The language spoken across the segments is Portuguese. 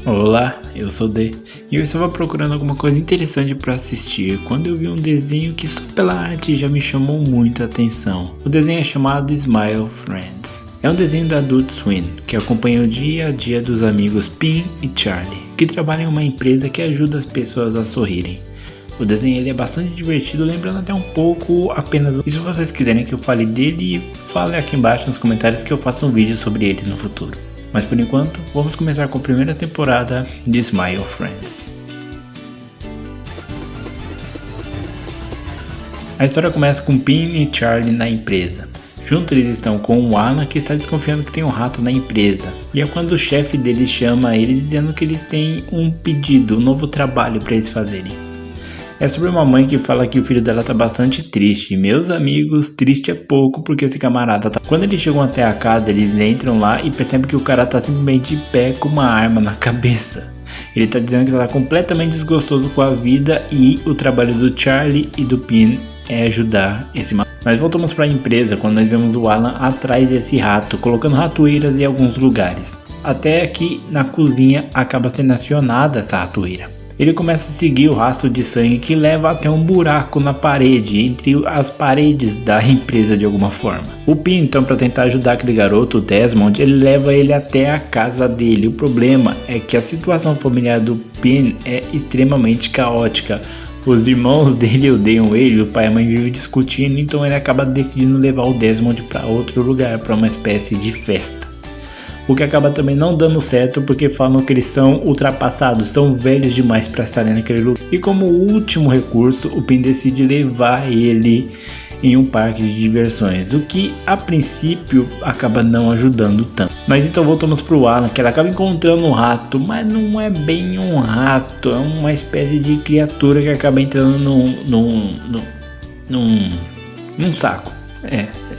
Olá, eu sou D e eu estava procurando alguma coisa interessante para assistir quando eu vi um desenho que só pela arte já me chamou muito a atenção. O desenho é chamado Smile Friends. É um desenho da Adult Swim que acompanha o dia a dia dos amigos Pin e Charlie, que trabalham em uma empresa que ajuda as pessoas a sorrirem. O desenho ele é bastante divertido, lembrando até um pouco apenas. E se vocês quiserem que eu fale dele, fale aqui embaixo nos comentários que eu faça um vídeo sobre eles no futuro. Mas por enquanto, vamos começar com a primeira temporada de Smile Friends. A história começa com Pin e Charlie na empresa. Junto eles estão com o Alan, que está desconfiando que tem um rato na empresa. E é quando o chefe deles chama eles dizendo que eles têm um pedido, um novo trabalho para eles fazerem. É sobre uma mãe que fala que o filho dela tá bastante triste. Meus amigos, triste é pouco porque esse camarada tá... Quando eles chegam até a casa, eles entram lá e percebem que o cara tá simplesmente de pé com uma arma na cabeça. Ele tá dizendo que ele tá completamente desgostoso com a vida e o trabalho do Charlie e do Pin é ajudar esse maluco. Nós voltamos para a empresa quando nós vemos o Alan atrás desse rato, colocando ratoeiras em alguns lugares. Até que na cozinha acaba sendo acionada essa ratoeira. Ele começa a seguir o rastro de sangue que leva até um buraco na parede, entre as paredes da empresa de alguma forma. O Pin, então, para tentar ajudar aquele garoto, o Desmond, ele leva ele até a casa dele. O problema é que a situação familiar do Pin é extremamente caótica. Os irmãos dele odeiam ele, o pai e a mãe vivem discutindo, então ele acaba decidindo levar o Desmond para outro lugar, para uma espécie de festa. O que acaba também não dando certo porque falam que eles são ultrapassados, são velhos demais para estarem naquele lugar. E como último recurso, o Pin decide levar ele em um parque de diversões, o que a princípio acaba não ajudando tanto. Mas então voltamos para o Alan, que ele acaba encontrando um rato, mas não é bem um rato, é uma espécie de criatura que acaba entrando num saco.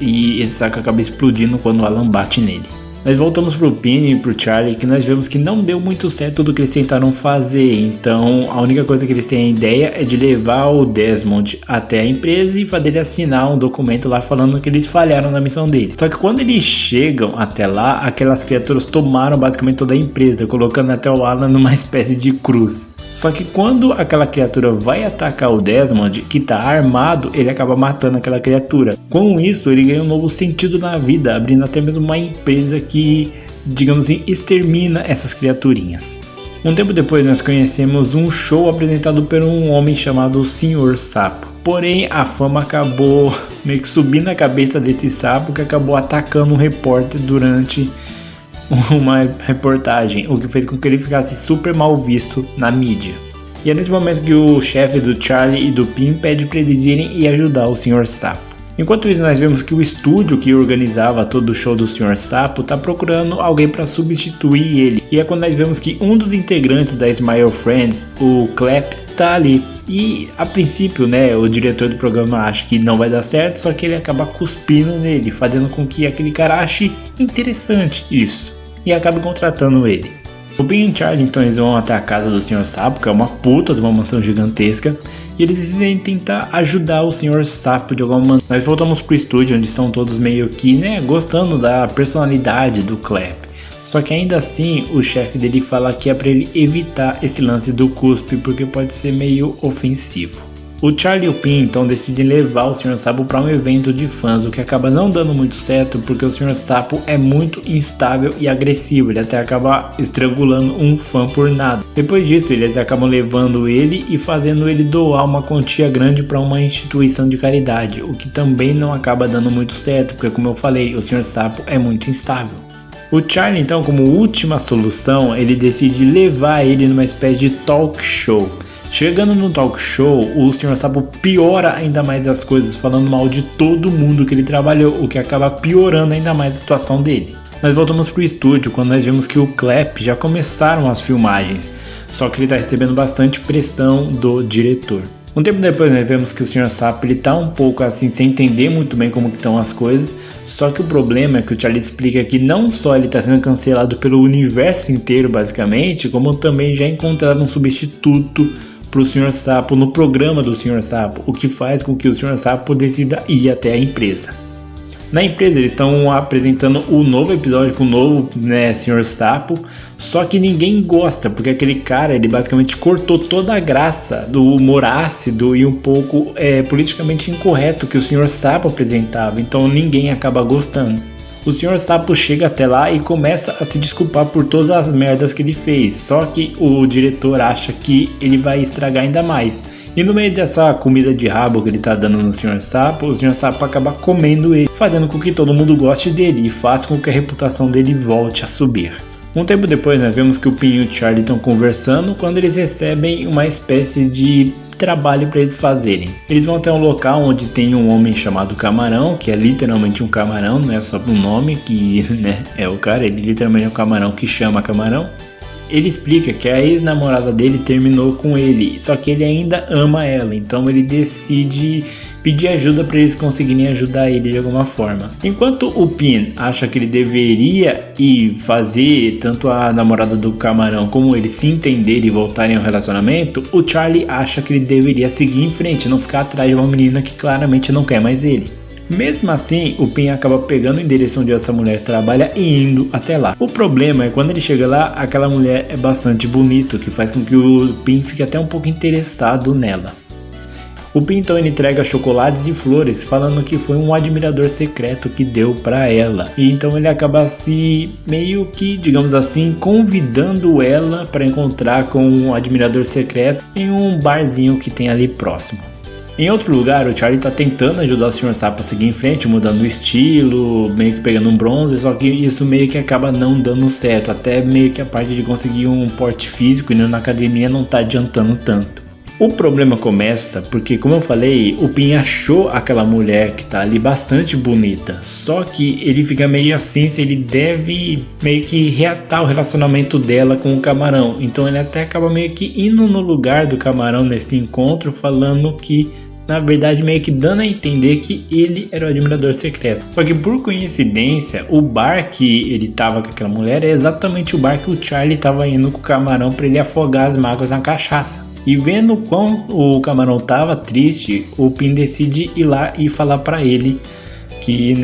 E esse saco acaba explodindo quando o Alan bate nele. Nós voltamos pro Pin e pro Charlie, que nós vemos que não deu muito certo tudo que eles tentaram fazer. Então a única coisa que eles têm a ideia é de levar o Desmond até a empresa e fazer ele assinar um documento lá falando que eles falharam na missão deles. Só que quando eles chegam até lá, aquelas criaturas tomaram basicamente toda a empresa, colocando até o Alan numa espécie de cruz. Só que quando aquela criatura vai atacar o Desmond, que está armado, ele acaba matando aquela criatura. Com isso, ele ganha um novo sentido na vida, abrindo até mesmo uma empresa que, digamos assim, extermina essas criaturinhas. Um tempo depois, nós conhecemos um show apresentado por um homem chamado Sr. Sapo. Porém, a fama acabou meio que subindo a cabeça desse sapo, que acabou atacando um repórter durante uma reportagem, o que fez com que ele ficasse super mal visto na mídia. E é nesse momento que o chefe do Charlie e do Pin pede para eles irem e ajudar o Sr. Sapo. Enquanto isso, nós vemos que o estúdio que organizava todo o show do Sr. Sapo está procurando alguém para substituir ele. E é quando nós vemos que um dos integrantes da Smile Friends, o Clap, tá ali. E a princípio, o diretor do programa acha que não vai dar certo, só que ele acaba cuspindo nele, fazendo com que aquele cara ache interessante isso e acaba contratando ele. O Pin e o Charlie então eles vão até a casa do Sr. Sapo, que é uma puta de uma mansão gigantesca, e eles decidem tentar ajudar o Sr. Sapo de alguma maneira. Nós voltamos pro estúdio, onde estão todos meio que, gostando da personalidade do Clap. Só que ainda assim, o chefe dele fala que é pra ele evitar esse lance do cuspe, porque pode ser meio ofensivo. O Charlie e o Pin então decidem levar o Sr. Sapo para um evento de fãs, o que acaba não dando muito certo porque o Sr. Sapo é muito instável e agressivo, ele até acaba estrangulando um fã por nada. Depois disso, eles acabam levando ele e fazendo ele doar uma quantia grande para uma instituição de caridade, o que também não acaba dando muito certo, porque como eu falei, o Sr. Sapo é muito instável. O Charlie então, como última solução, ele decide levar ele numa espécie de talk show. Chegando no talk show, o Sr. Sapo piora ainda mais as coisas, falando mal de todo mundo que ele trabalhou, o que acaba piorando ainda mais a situação dele. Nós voltamos pro estúdio quando nós vemos que o Clap já começaram as filmagens, só que ele está recebendo bastante pressão do diretor. Um tempo depois nós vemos que o Sr. Sapo ele tá um pouco assim, sem entender muito bem como que estão as coisas, só que o problema é que o Charlie explica que não só ele está sendo cancelado pelo universo inteiro basicamente, como também já encontraram um substituto para o Sr. Sapo no programa do Sr. Sapo, o que faz com que o Sr. Sapo decida ir até a empresa. Na empresa eles estão apresentando o novo episódio com o novo Sr. Sapo, Só que ninguém gosta, porque aquele cara, ele basicamente cortou toda a graça do humor ácido e um pouco politicamente incorreto que o Sr. Sapo apresentava, então ninguém acaba gostando. O Sr. Sapo chega até lá e começa a se desculpar por todas as merdas que ele fez, só que o diretor acha que ele vai estragar ainda mais. E no meio dessa comida de rabo que ele tá dando no Sr. Sapo, o Sr. Sapo acaba comendo ele, fazendo com que todo mundo goste dele e faz com que a reputação dele volte a subir. Um tempo depois nós vemos que o Pin e o Charlie estão conversando quando eles recebem uma espécie de trabalho para eles fazerem. Eles vão até um local onde tem um homem chamado Camarão, que é literalmente um camarão, não é só um nome que é o cara, ele literalmente é um camarão que chama camarão. Ele explica que a ex-namorada dele terminou com ele, só que ele ainda ama ela, então ele decide pedir ajuda para eles conseguirem ajudar ele de alguma forma. Enquanto o Pin acha que ele deveria ir fazer tanto a namorada do camarão como ele se entenderem e voltarem ao relacionamento, o Charlie acha que ele deveria seguir em frente, não ficar atrás de uma menina que claramente não quer mais ele. Mesmo assim, o Pin acaba pegando o endereço onde essa mulher trabalha e indo até lá. O problema é quando ele chega lá, aquela mulher é bastante bonita, o que faz com que o Pin fique até um pouco interessado nela. O Pin então ele entrega chocolates e flores, falando que foi um admirador secreto que deu pra ela. E então ele acaba se meio que, digamos assim, convidando ela para encontrar com um admirador secreto em um barzinho que tem ali próximo. Em outro lugar, o Charlie tá tentando ajudar o Sr. Sapo a seguir em frente, mudando o estilo, meio que pegando um bronze, só que isso meio que acaba não dando certo, até meio que a parte de conseguir um porte físico indo na academia não tá adiantando tanto. O problema começa porque, como eu falei, o Pin achou aquela mulher que tá ali bastante bonita, só que ele fica meio assim se ele deve meio que reatar o relacionamento dela com o camarão, então ele até acaba meio que indo no lugar do camarão nesse encontro, falando que na verdade meio que dando a entender que ele era o admirador secreto. Só que por coincidência, o bar que ele tava com aquela mulher é exatamente o bar que o Charlie tava indo com o camarão para ele afogar as mágoas na cachaça. E vendo o quão o camarão tava triste, o Pin decide ir lá e falar para ele que,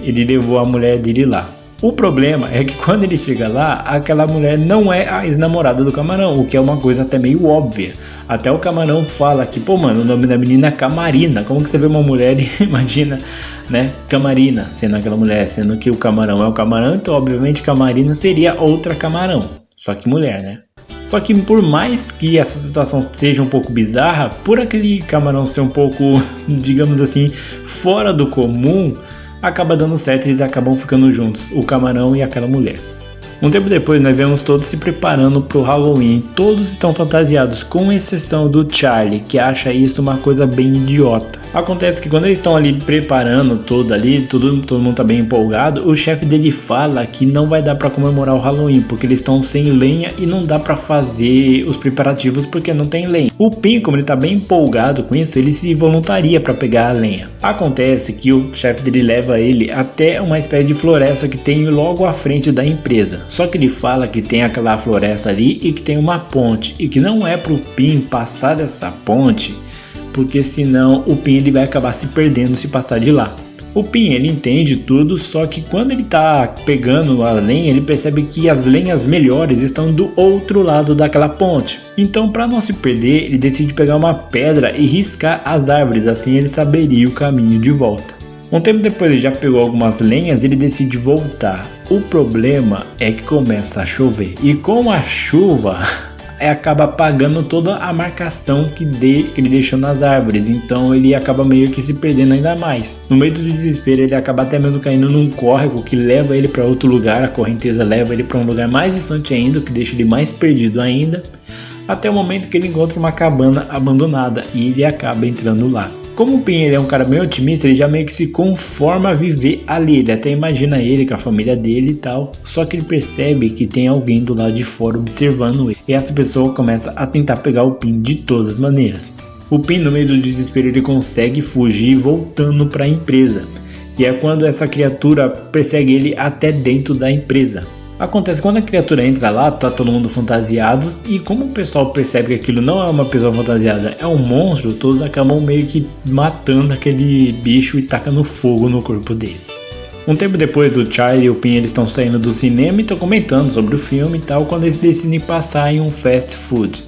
ele levou a mulher dele lá. O problema é que quando ele chega lá, aquela mulher não é a ex-namorada do camarão, o que é uma coisa até meio óbvia. Até o camarão fala que, pô mano, o nome da menina é Camarina, como que você vê uma mulher e imagina, Camarina sendo aquela mulher, sendo que o camarão é o camarão, então obviamente Camarina seria outra camarão, só que mulher, Só que por mais que essa situação seja um pouco bizarra, por aquele camarão ser um pouco, digamos assim, fora do comum, acaba dando certo e eles acabam ficando juntos, o camarão e aquela mulher. Um tempo depois nós vemos todos se preparando para o Halloween, todos estão fantasiados, com exceção do Charlie, que acha isso uma coisa bem idiota. Acontece que quando eles estão ali preparando todo ali, todo mundo tá bem empolgado, o chefe dele fala que não vai dar para comemorar o Halloween, porque eles estão sem lenha e não dá para fazer os preparativos porque não tem lenha. O Pin, como ele tá bem empolgado com isso, ele se voluntaria para pegar a lenha. Acontece que o chefe dele leva ele até uma espécie de floresta que tem logo à frente da empresa. Só que ele fala que tem aquela floresta ali e que tem uma ponte, e que não é pro Pin passar dessa ponte, porque senão o Pin ele vai acabar se perdendo se passar de lá. O Pin ele entende tudo, só que quando ele tá pegando a lenha, ele percebe que as lenhas melhores estão do outro lado daquela ponte. Então, para não se perder, ele decide pegar uma pedra e riscar as árvores, assim ele saberia o caminho de volta. Um tempo depois ele já pegou algumas lenhas e ele decide voltar. O problema é que começa a chover, e com a chuva acaba apagando toda a marcação que ele deixou nas árvores, então ele acaba meio que se perdendo ainda mais. No meio do desespero ele acaba até mesmo caindo num córrego que leva ele para outro lugar, a correnteza leva ele para um lugar mais distante ainda, o que deixa ele mais perdido ainda, até o momento que ele encontra uma cabana abandonada e ele acaba entrando lá. Como o Pin ele é um cara meio otimista, ele já meio que se conforma a viver ali, ele até imagina ele com a família dele e tal, só que ele percebe que tem alguém do lado de fora observando ele, e essa pessoa começa a tentar pegar o Pin de todas as maneiras. O Pin, no meio do desespero, ele consegue fugir voltando para a empresa, e é quando essa criatura persegue ele até dentro da empresa. Acontece quando a criatura entra lá, tá todo mundo fantasiado, e como o pessoal percebe que aquilo não é uma pessoa fantasiada, é um monstro, todos acabam meio que matando aquele bicho e tacando fogo no corpo dele. Um tempo depois do Charlie e o Pin, eles estão saindo do cinema e estão comentando sobre o filme e tal, quando eles decidem passar em um fast food.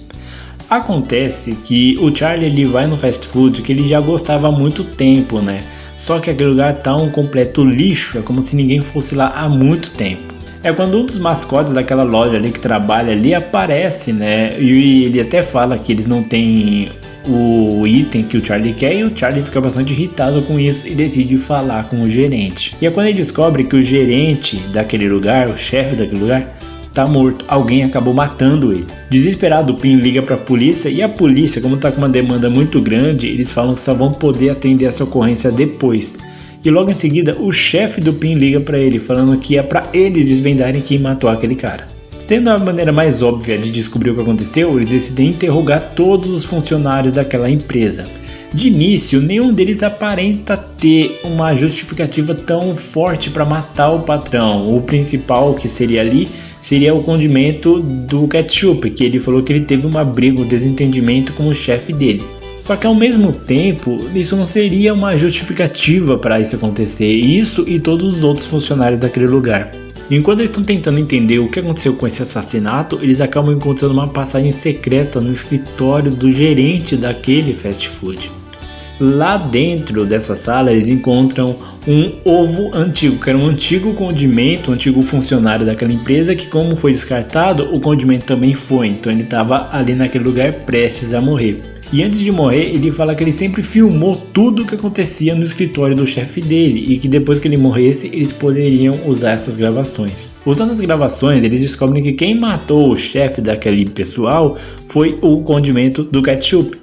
Acontece que o Charlie ele vai no fast food que ele já gostava há muito tempo, né? Só que aquele lugar tá um completo lixo, é como se ninguém fosse lá há muito tempo. É quando um dos mascotes daquela loja ali que trabalha ali aparece, né? E ele até fala que eles não têm o item que o Charlie quer, e o Charlie fica bastante irritado com isso e decide falar com o gerente. E é quando ele descobre que o gerente daquele lugar, o chefe daquele lugar, tá morto. Alguém acabou matando ele. Desesperado, o Pin liga pra polícia, e a polícia, como tá com uma demanda muito grande, eles falam que só vão poder atender essa ocorrência depois. E logo em seguida, o chefe do Pin liga pra ele, falando que é pra eles desvendarem quem matou aquele cara. Sendo a maneira mais óbvia de descobrir o que aconteceu, eles decidem interrogar todos os funcionários daquela empresa. De início, nenhum deles aparenta ter uma justificativa tão forte para matar o patrão. O principal que seria ali seria o condimento do ketchup, que ele falou que ele teve uma briga, um desentendimento com o chefe dele. Só que ao mesmo tempo, isso não seria uma justificativa para isso acontecer, isso e todos os outros funcionários daquele lugar. Enquanto eles estão tentando entender o que aconteceu com esse assassinato, eles acabam encontrando uma passagem secreta no escritório do gerente daquele fast food. Lá dentro dessa sala eles encontram um ovo antigo, que era um antigo condimento, um antigo funcionário daquela empresa que, como foi descartado, o condimento também foi, então ele estava ali naquele lugar prestes a morrer. E antes de morrer, ele fala que ele sempre filmou tudo o que acontecia no escritório do chefe dele e que depois que ele morresse, eles poderiam usar essas gravações. Usando as gravações, eles descobrem que quem matou o chefe daquele pessoal foi o condimento do ketchup.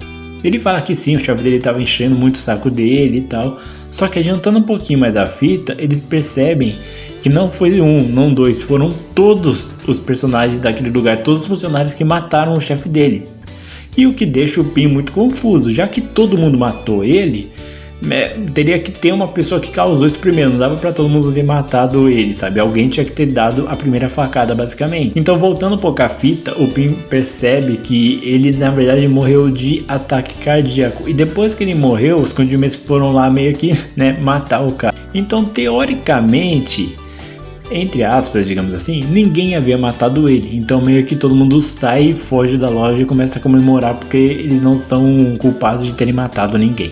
Ele fala que sim, o chefe dele estava enchendo muito o saco dele e tal, só que adiantando um pouquinho mais a fita, eles percebem que não foi um, não dois, foram todos os personagens daquele lugar, todos os funcionários que mataram o chefe dele. E o que deixa o Pin muito confuso, já que todo mundo matou ele, teria que ter uma pessoa que causou isso primeiro, não dava pra todo mundo ter matado ele, sabe? Alguém tinha que ter dado a primeira facada, basicamente. Então, voltando um pouco à fita, o Pin percebe que ele, na verdade, morreu de ataque cardíaco. E depois que ele morreu, os condimentos foram lá meio que, né, matar o cara. Então, teoricamente, entre aspas, digamos assim, ninguém havia matado ele, então meio que todo mundo sai e foge da loja e começa a comemorar porque eles não são culpados de terem matado ninguém.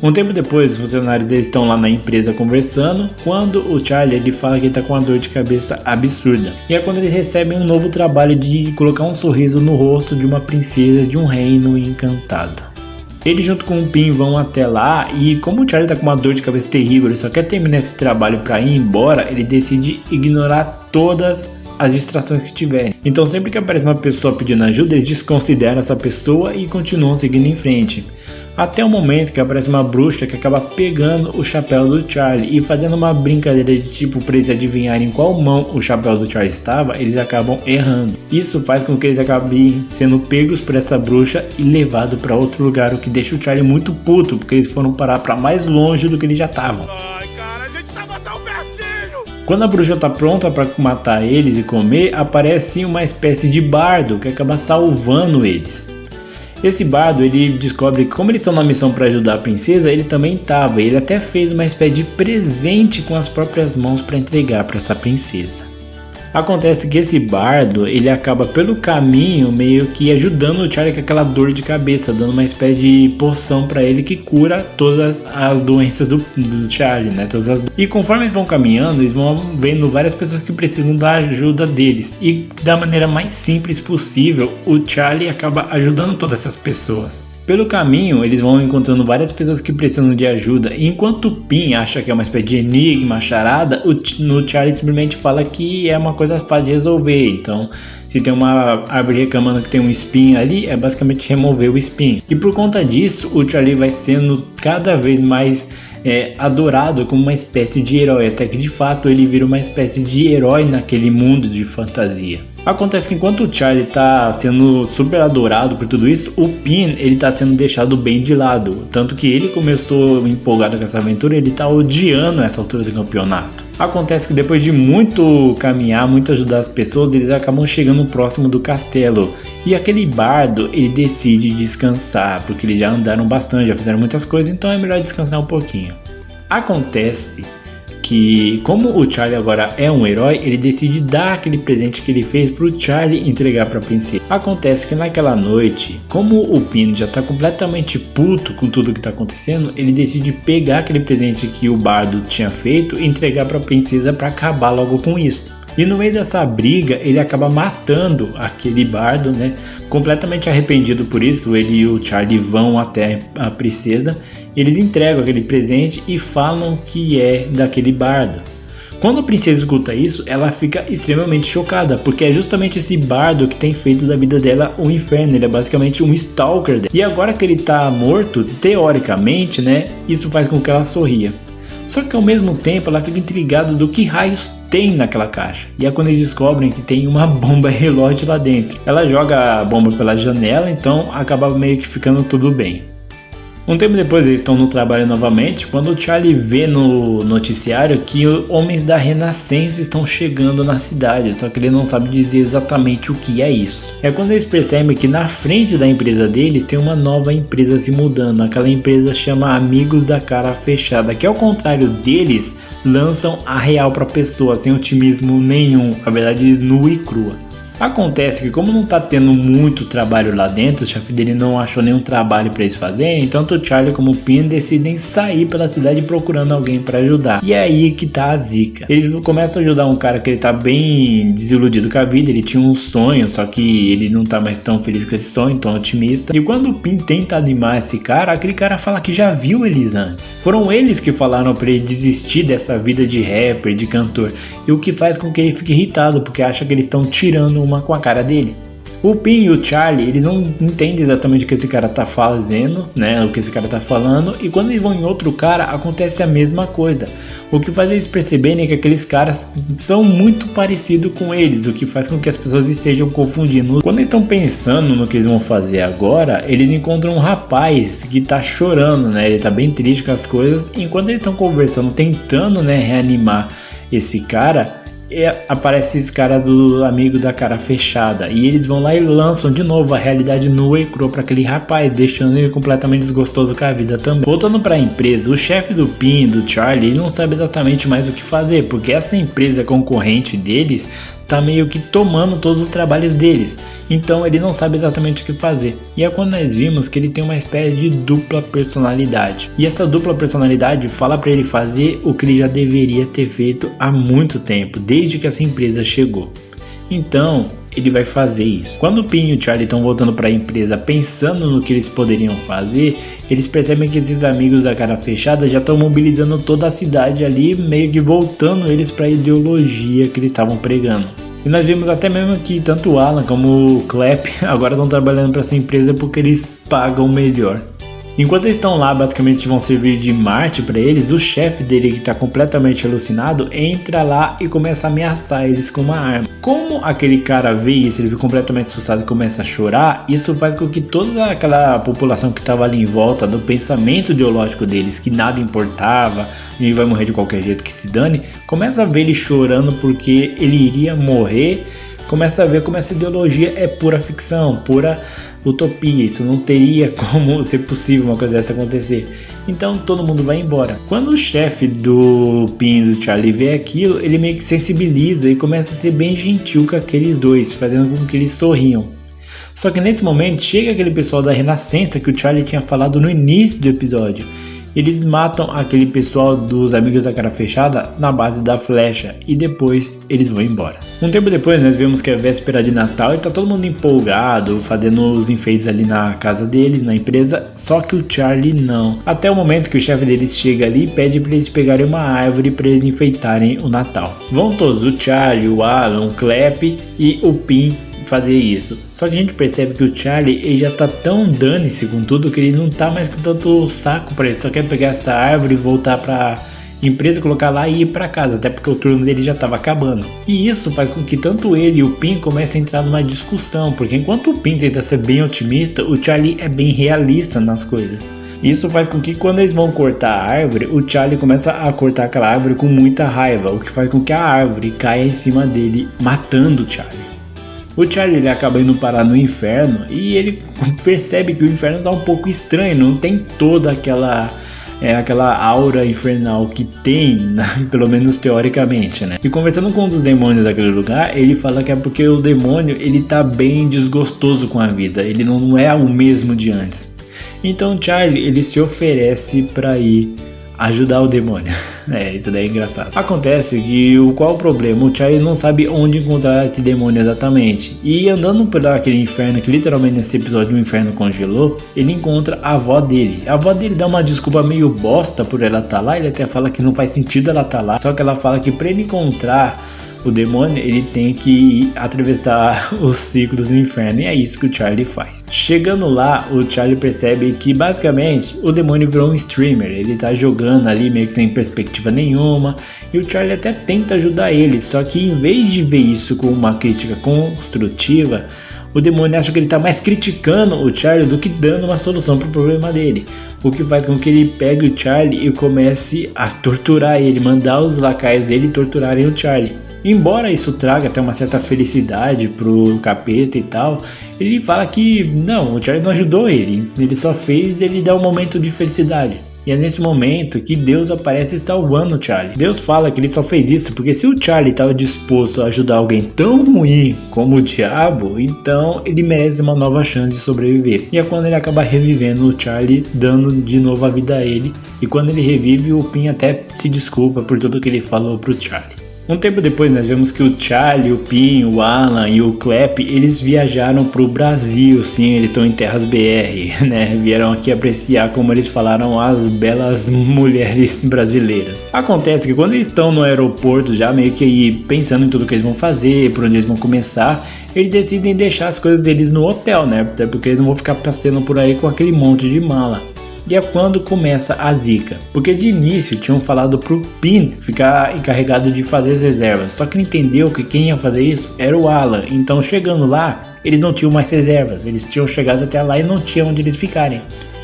Um tempo depois, os funcionários eles estão lá na empresa conversando, quando o Charlie ele fala que ele está com uma dor de cabeça absurda. E é quando eles recebem um novo trabalho de colocar um sorriso no rosto de uma princesa de um reino encantado. Ele junto com o Pin vão até lá e como o Charlie tá com uma dor de cabeça terrível, ele só quer terminar esse trabalho para ir embora, ele decide ignorar todas as distrações que tiverem. Então sempre que aparece uma pessoa pedindo ajuda, eles desconsideram essa pessoa e continuam seguindo em frente. Até o momento que aparece uma bruxa que acaba pegando o chapéu do Charlie e fazendo uma brincadeira de tipo para eles adivinharem em qual mão o chapéu do Charlie estava, eles acabam errando. Isso faz com que eles acabem sendo pegos por essa bruxa e levados para outro lugar, o que deixa o Charlie muito puto, porque eles foram parar para mais longe do que eles já estavam. Quando a bruxa tá pronta para matar eles e comer, aparece uma espécie de bardo que acaba salvando eles. Esse bardo, ele descobre que como eles estão na missão para ajudar a princesa, ele também estava. Ele até fez uma espécie de presente com as próprias mãos para entregar para essa princesa. Acontece que esse bardo, ele acaba pelo caminho meio que ajudando o Charlie com aquela dor de cabeça, dando uma espécie de poção para ele que cura todas as doenças do Charlie, né? E conforme eles vão caminhando, eles vão vendo várias pessoas que precisam da ajuda deles. E da maneira mais simples possível, o Charlie acaba ajudando todas essas pessoas. Pelo caminho, eles vão encontrando várias pessoas que precisam de ajuda. E enquanto o Pin acha que é uma espécie de enigma, charada, o Charlie simplesmente fala que é uma coisa fácil de resolver. Então, se tem uma árvore reclamando que tem um espinho ali, é basicamente remover o espinho. E por conta disso, o Charlie vai sendo cada vez mais adorado como uma espécie de herói. Até que de fato ele vira uma espécie de herói naquele mundo de fantasia. Acontece que enquanto o Charlie tá sendo super adorado por tudo isso, o Pin ele tá sendo deixado bem de lado. Tanto que ele começou empolgado com essa aventura, ele tá odiando essa altura do campeonato. Acontece que depois de muito caminhar, muito ajudar as pessoas, eles acabam chegando próximo do castelo. E aquele bardo, ele decide descansar, porque eles já andaram bastante, já fizeram muitas coisas, então é melhor descansar um pouquinho. Acontece que, como o Charlie agora é um herói, ele decide dar aquele presente que ele fez pro Charlie entregar pra princesa. Acontece que naquela noite, como o Pino já tá completamente puto com tudo que tá acontecendo, ele decide pegar aquele presente que o bardo tinha feito e entregar pra princesa pra acabar logo com isso. E no meio dessa briga, ele acaba matando aquele bardo, né? Completamente arrependido por isso, ele e o Charlie vão até a princesa, eles entregam aquele presente e falam que é daquele bardo. Quando a princesa escuta isso, ela fica extremamente chocada, porque é justamente esse bardo que tem feito da vida dela um inferno, ele é basicamente um stalker dela. E agora que ele tá morto, teoricamente, né, isso faz com que ela sorria. Só que ao mesmo tempo ela fica intrigada do que raios tem naquela caixa. E é quando eles descobrem que tem uma bomba relógio lá dentro. Ela joga a bomba pela janela, então acaba meio que ficando tudo bem. Um tempo depois eles estão no trabalho novamente, quando o Charlie vê no noticiário que homens da Renascença estão chegando na cidade, só que ele não sabe dizer exatamente o que é isso. É quando eles percebem que na frente da empresa deles tem uma nova empresa se mudando, aquela empresa chama Amigos da Cara Fechada, que ao contrário deles, lançam a real pra pessoa, sem otimismo nenhum, a verdade nua e crua. Acontece que como não tá tendo muito trabalho lá dentro, o chefe dele não achou nenhum trabalho para eles fazerem, tanto o Charlie como o Pino decidem sair pela cidade procurando alguém para ajudar. E é aí que tá a zica. Eles começam a ajudar um cara que ele tá bem desiludido com a vida, ele tinha um sonho, só que ele não tá mais tão feliz com esse sonho, tão otimista. E quando o Pino tenta animar esse cara, aquele cara fala que já viu eles antes. Foram eles que falaram para ele desistir dessa vida de rapper, de cantor, e o que faz com que ele fique irritado, porque acha que eles estão tirando com a cara dele. O Pin e o Charlie, eles não entendem exatamente o que esse cara tá fazendo, né, o que esse cara tá falando, e quando eles vão em outro cara, acontece a mesma coisa. O que faz eles perceberem é que aqueles caras são muito parecidos com eles, o que faz com que as pessoas estejam confundindo. Quando eles estão pensando no que eles vão fazer agora, eles encontram um rapaz que tá chorando, né, ele tá bem triste com as coisas, e enquanto eles estão conversando, tentando, né, reanimar esse cara, aparece esse cara do Amigo da Cara Fechada, e eles vão lá e lançam de novo a realidade nua e crua para aquele rapaz, deixando ele completamente desgostoso com a vida também. Voltando para a empresa, o chefe do Pin, do Charlie, ele não sabe exatamente mais o que fazer, porque essa empresa concorrente deles tá meio que tomando todos os trabalhos deles, então ele não sabe exatamente o que fazer. E é quando nós vimos que ele tem uma espécie de dupla personalidade, e essa dupla personalidade fala para ele fazer o que ele já deveria ter feito há muito tempo, desde que essa empresa chegou. Então ele vai fazer isso. Quando o Pin e o Charlie estão voltando para a empresa pensando no que eles poderiam fazer, eles percebem que esses amigos da cara fechada já estão mobilizando toda a cidade ali, meio que voltando eles para a ideologia que eles estavam pregando. E nós vimos até mesmo que tanto o Alan como o Clap agora estão trabalhando para essa empresa porque eles pagam melhor. Enquanto eles estão lá, basicamente vão servir de Marte para eles, o chefe dele, que está completamente alucinado, entra lá e começa a ameaçar eles com uma arma. Como aquele cara vê isso, ele fica completamente assustado e começa a chorar, isso faz com que toda aquela população que estava ali em volta do pensamento ideológico deles, que nada importava, ele vai morrer de qualquer jeito, que se dane, começa a ver ele chorando porque ele iria morrer, começa a ver como essa ideologia é pura ficção, pura utopia, isso não teria como ser possível uma coisa dessa acontecer. Então todo mundo vai embora. Quando o chefe do Pin e do Charlie vê aquilo, ele meio que sensibiliza e começa a ser bem gentil com aqueles dois, fazendo com que eles sorriam. Só que nesse momento chega aquele pessoal da Renascença que o Charlie tinha falado no início do episódio. Eles matam aquele pessoal dos Amigos da Cara Fechada na base da flecha e depois eles vão embora. Um tempo depois nós vemos que é véspera de Natal e tá todo mundo empolgado, fazendo os enfeites ali na casa deles, na empresa, só que o Charlie não. Até o momento que o chefe deles chega ali e pede para eles pegarem uma árvore para eles enfeitarem o Natal. Vão todos, o Charlie, o Alan, o Clap e o Pin fazer isso. Só que a gente percebe que o Charlie, ele já tá tão dane-se com tudo que ele não tá mais com tanto saco pra ele, só quer pegar essa árvore e voltar pra empresa, colocar lá e ir pra casa, até porque o turno dele já tava acabando. E isso faz com que tanto ele e o Pin comecem a entrar numa discussão, porque enquanto o Pin tenta ser bem otimista, o Charlie é bem realista nas coisas. Isso faz com que quando eles vão cortar a árvore, o Charlie começa a cortar aquela árvore com muita raiva, o que faz com que a árvore caia em cima dele, matando o Charlie. O Charlie, ele acaba indo parar no inferno e ele percebe que o inferno tá um pouco estranho, não tem toda aquela é aquela aura infernal que tem, né? Pelo menos teoricamente, né? E conversando com um dos demônios daquele lugar, ele fala que é porque o demônio, ele tá bem desgostoso com a vida, ele não é o mesmo de antes. Então Charlie, ele se oferece para ir ajudar o demônio. Isso daí é engraçado. Acontece que qual o problema? O Charlie não sabe onde encontrar esse demônio exatamente. E andando por aquele inferno, que literalmente nesse episódio o inferno congelou, ele encontra a avó dele. A avó dele dá uma desculpa meio bosta por ela estar lá. Ele até fala que não faz sentido ela estar lá. Só que ela fala que para ele encontrar o demônio, ele tem que atravessar os ciclos do inferno, e é isso que o Charlie faz. Chegando lá, o Charlie percebe que basicamente o demônio virou um streamer, ele tá jogando ali meio que sem perspectiva nenhuma, e o Charlie até tenta ajudar ele, só que em vez de ver isso com uma crítica construtiva, o demônio acha que ele tá mais criticando o Charlie do que dando uma solução pro problema dele. O que faz com que ele pegue o Charlie e comece a torturar ele, mandar os lacaios dele torturarem o Charlie. Embora isso traga até uma certa felicidade pro capeta e tal, ele fala que não, o Charlie não ajudou ele só fez ele dar um momento de felicidade. E é nesse momento que Deus aparece salvando o Charlie. Deus fala que ele só fez isso porque se o Charlie estava disposto a ajudar alguém tão ruim como o diabo, então ele merece uma nova chance de sobreviver. E é quando ele acaba revivendo o Charlie, dando de novo a vida a ele. E quando ele revive, o Pin até se desculpa por tudo que ele falou pro Charlie. Um tempo depois nós vemos que o Charlie, o Pin, o Alan e o Clap, eles viajaram pro Brasil, sim, eles estão em terras BR, né? Vieram aqui apreciar, como eles falaram, as belas mulheres brasileiras. Acontece que quando eles estão no aeroporto, já meio que aí pensando em tudo que eles vão fazer, por onde eles vão começar, eles decidem deixar as coisas deles no hotel, né? Até porque eles não vão ficar passeando por aí com aquele monte de mala. E é quando começa a zica, porque de início tinham falado pro Pin ficar encarregado de fazer as reservas, só que ele entendeu que quem ia fazer isso era o Alan, então chegando lá, eles não tinham mais reservas, eles tinham chegado até lá e não tinham onde eles ficarem.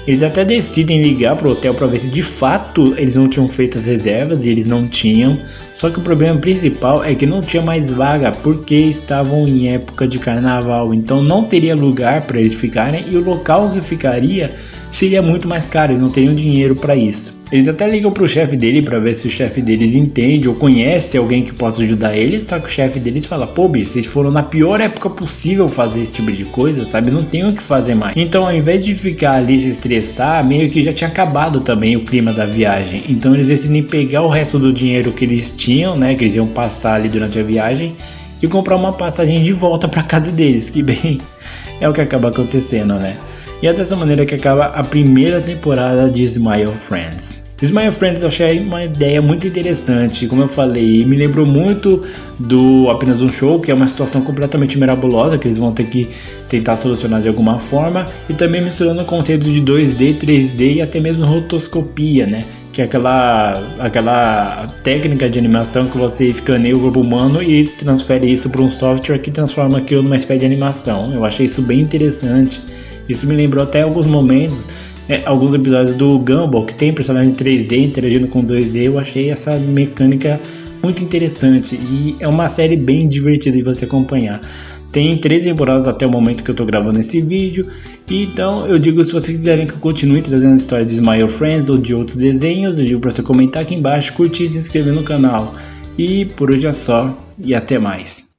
Eles até decidem ligar pro hotel para ver se de fato eles não tinham feito as reservas, e eles não tinham, só que o problema principal é que não tinha mais vaga porque estavam em época de carnaval, então não teria lugar para eles ficarem e o local que ficaria seria muito mais caro e não teriam dinheiro para isso. Eles até ligam pro chefe dele para ver se o chefe deles entende ou conhece alguém que possa ajudar eles, só que o chefe deles fala: pô, bicho, vocês foram na pior época possível fazer esse tipo de coisa, sabe? Não tem o que fazer mais. Então, ao invés de ficar ali se estressar, meio que já tinha acabado também o clima da viagem. Então, eles decidem pegar o resto do dinheiro que eles tinham, né, que eles iam passar ali durante a viagem, e comprar uma passagem de volta para casa deles, que bem, é o que acaba acontecendo, né? E é dessa maneira que acaba a primeira temporada de Smile Friends. Smile Friends eu achei uma ideia muito interessante, como eu falei, me lembrou muito do Apenas um Show, que é uma situação completamente mirabulosa, que eles vão ter que tentar solucionar de alguma forma, e também misturando conceitos de 2D, 3D e até mesmo rotoscopia, né? Que é aquela técnica de animação que você escaneia o corpo humano e transfere isso para um software que transforma aquilo numa espécie de animação. Eu achei isso bem interessante. Isso me lembrou até alguns momentos, alguns episódios do Gumball, que tem personagem 3D interagindo com 2D. Eu achei essa mecânica muito interessante e é uma série bem divertida de você acompanhar. Tem 3 temporadas até o momento que eu tô gravando esse vídeo, então eu digo, se vocês quiserem que eu continue trazendo histórias de Smile Friends ou de outros desenhos, eu digo para você comentar aqui embaixo, curtir e se inscrever no canal. E por hoje é só, e até mais.